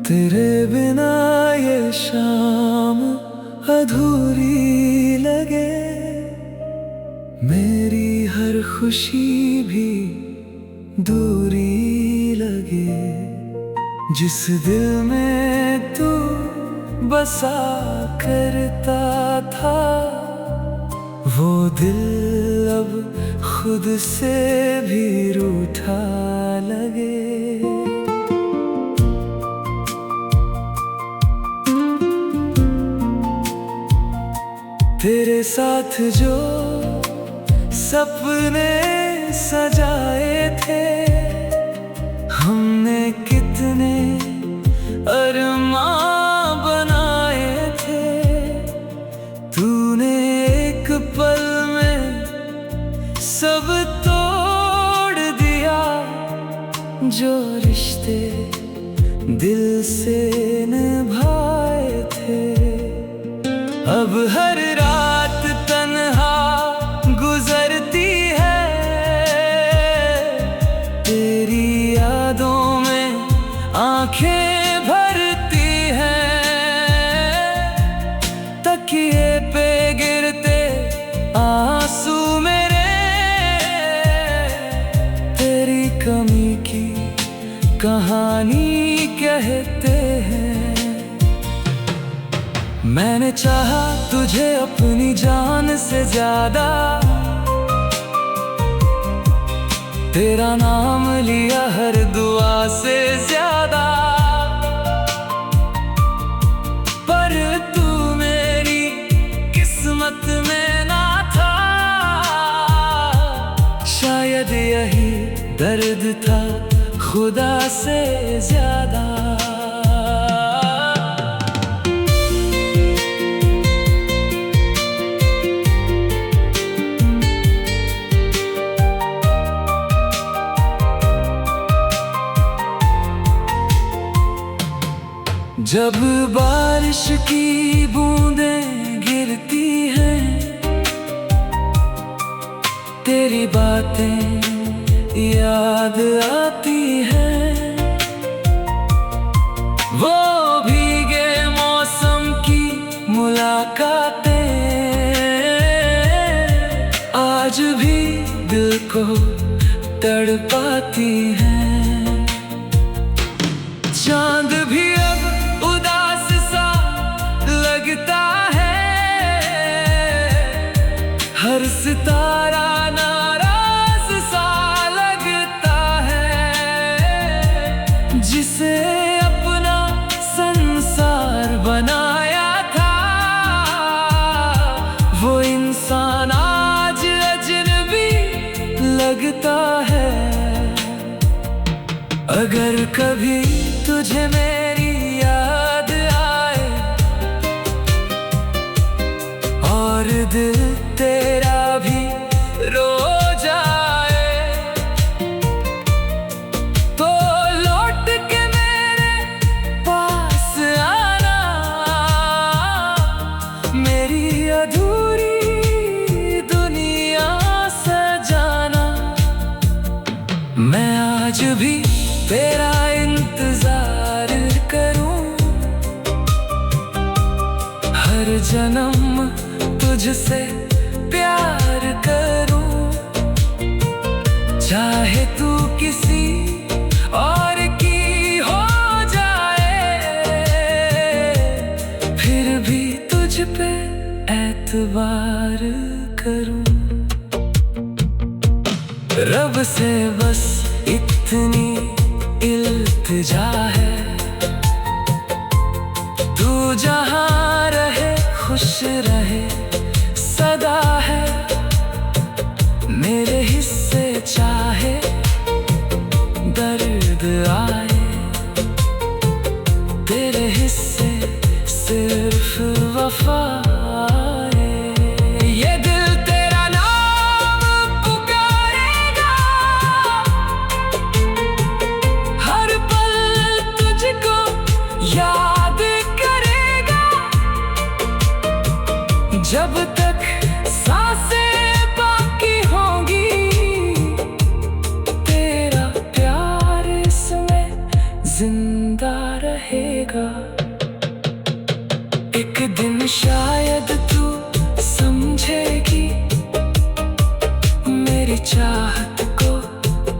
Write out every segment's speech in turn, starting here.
तेरे बिना ये शाम अधूरी लगे, मेरी हर खुशी भी दूरी लगे। जिस दिल में तू बसा करता था, वो दिल अब खुद से भी रूठा लगे। तेरे साथ जो सपने सजाए थे, हमने कितने अरमां बनाए थे। तूने एक पल में सब तोड़ दिया, जो रिश्ते दिल से निभाए थे। अब हर रात तन्हा गुजरती है, तेरी यादों में आंखें भरती हैं। तकिए पे गिरते आंसू मेरे, तेरी कमी की कहानी कहते हैं। मैंने चाहा तुझे अपनी जान से ज्यादा, तेरा नाम लिया हर दुआ से ज्यादा। पर तू मेरी किस्मत में ना था, शायद यही दर्द था खुदा से ज्यादा। जब बारिश की बूंदें गिरती हैं, तेरी बातें याद आती हैं। वो भीगे मौसम की मुलाकातें आज भी दिल को तड़पाती हैं। चांद भी अब उदास सा लगता है, हर सितारा नाराज सा लगता है। जिसे अपना संसार बनाया था, वो इंसान आज अजनबी लगता है। अगर कभी तुझे मेरी याद आए और दिल तेरा भी रो जाए, तो लौट के मेरे पास आना, मेरी अधूरी दुनिया सजाना। मैं आज भी तेरा इंतजार करूं, हर जन्म तुझसे प्यार करूं। चाहे तू किसी और की हो जाए, फिर भी तुझ पे एतबार करूं। रब से बस इतनी इल्तिजा है, तू जहां रहे खुश रहे सदा है। मेरे हिस्से चाहे दर्द आए, तेरे हिस्से सिर्फ वफा आए। ये दिल तेरा नाम पुकारेगा, हर पल तुझको याद करेगा। जब तक सांसें बाकी होंगी, तेरा प्यार इसमें जिंदा जिंदा रहेगा। एक दिन शायद तू समझेगी मेरी चाहत को,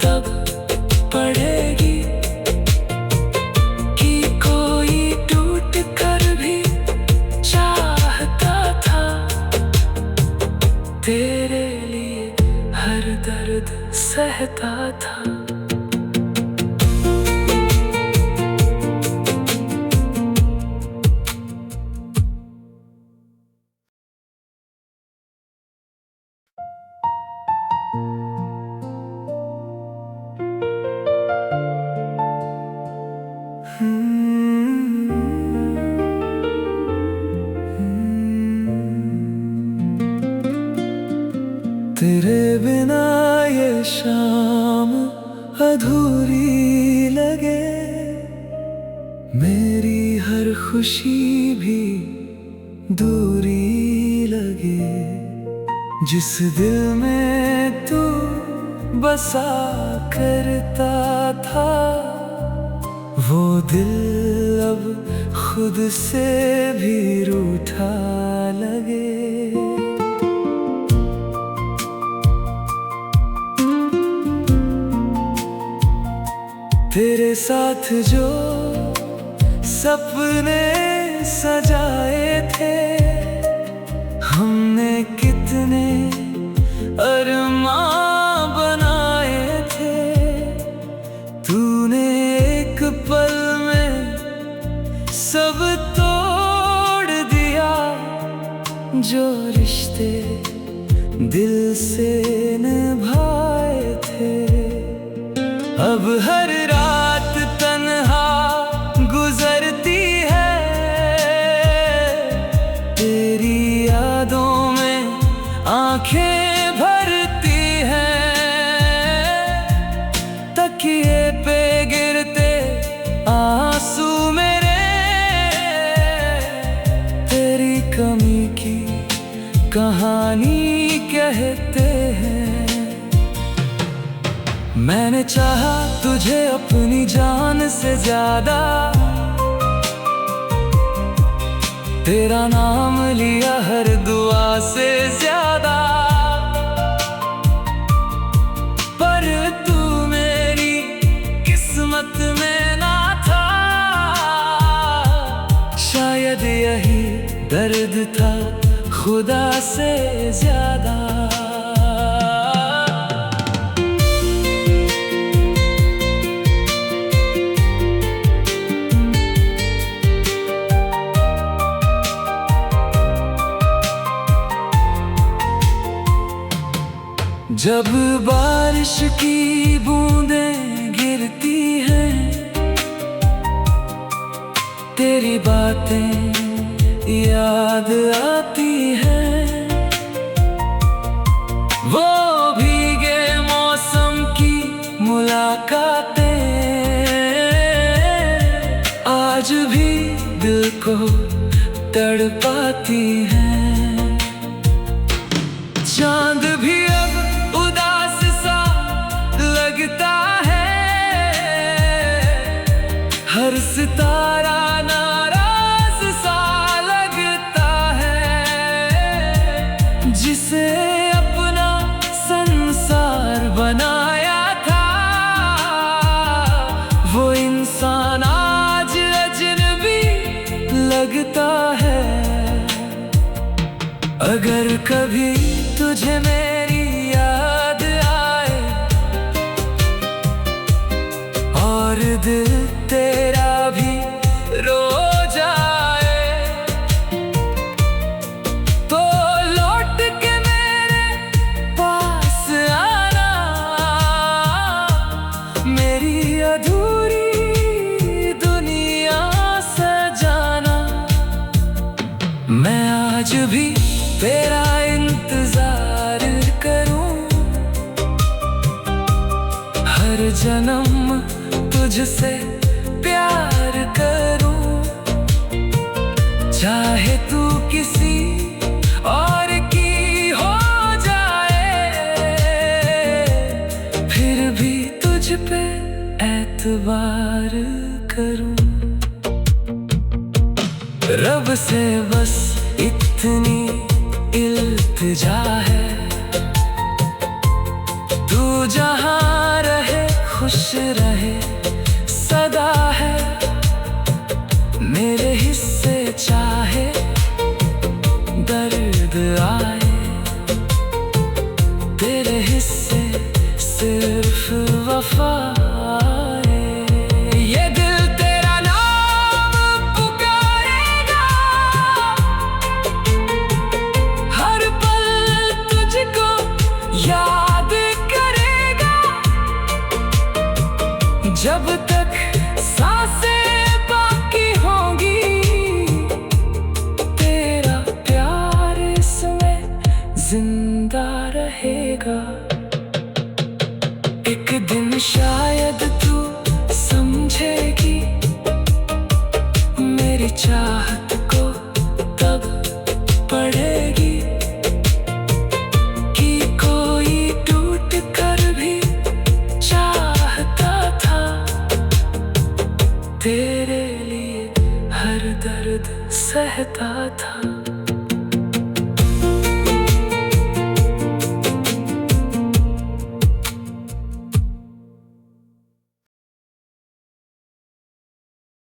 तब पड़ेगी कि कोई टूट कर भी चाहता था। तेरे लिए हर दर्द सहता था। तेरे बिना ये शाम अधूरी लगे, मेरी हर खुशी भी दूरी लगे। जिस दिल में तू बसा करता था, वो दिल अब खुद से भी रूठा लगे। तेरे साथ जो सपने सजाए थे, हमने कितने अरमां बनाए थे। तूने एक पल में सब तोड़ दिया, जो रिश्ते दिल से निभाए थे। अब हर रात तन्हा गुजरती है, तेरी यादों में आंखें भरती हैं। तकिए पे गिरते आंसू मेरे, तेरी कमी की कहानी कहते हैं। मैंने चाहा तुझे अपनी जान से ज्यादा, तेरा नाम लिया हर दुआ से ज्यादा। पर तू मेरी किस्मत में ना था, शायद यही दर्द था खुदा से ज्यादा। जब बारिश की बूंदें गिरती हैं, तेरी बातें याद आती हैं। वो भीगे मौसम की मुलाकातें आज भी दिल को तड़पाती हैं। चांद भी अब उदास सा लगता है, हर सितारा नाराज सा लगता है। जिसे अपना संसार बनाया था, वो इंसान आज अजनबी लगता है। अगर कभी तुझे मेरी याद आए और दिल तेरा भी रो जाए, तो लौट के मेरे पास आना, मेरी अधूरी दुनिया सजाना। मैं आज भी तेरा इंतजार करूं, हर जन्म तुझसे प्यार करूं। चाहे तू किसी और की हो जाए, फिर भी तुझ पे एतबार करूं। रब से बस इतनी इल्तिजा है, तू जहां रहे खुश रहे सदा है। मेरे हिस्से चाहे दर्द आए, तेरे हिस्से सिर्फ वफा आए। ये दिल तेरा नाम पुकारेगा, हर पल तुझको याद करेगा। जब तक सांसें बाकी होंगी, तेरा प्यार इसमें जिंदा रहेगा। एक दिन शायद तू समझेगी मेरी चाहत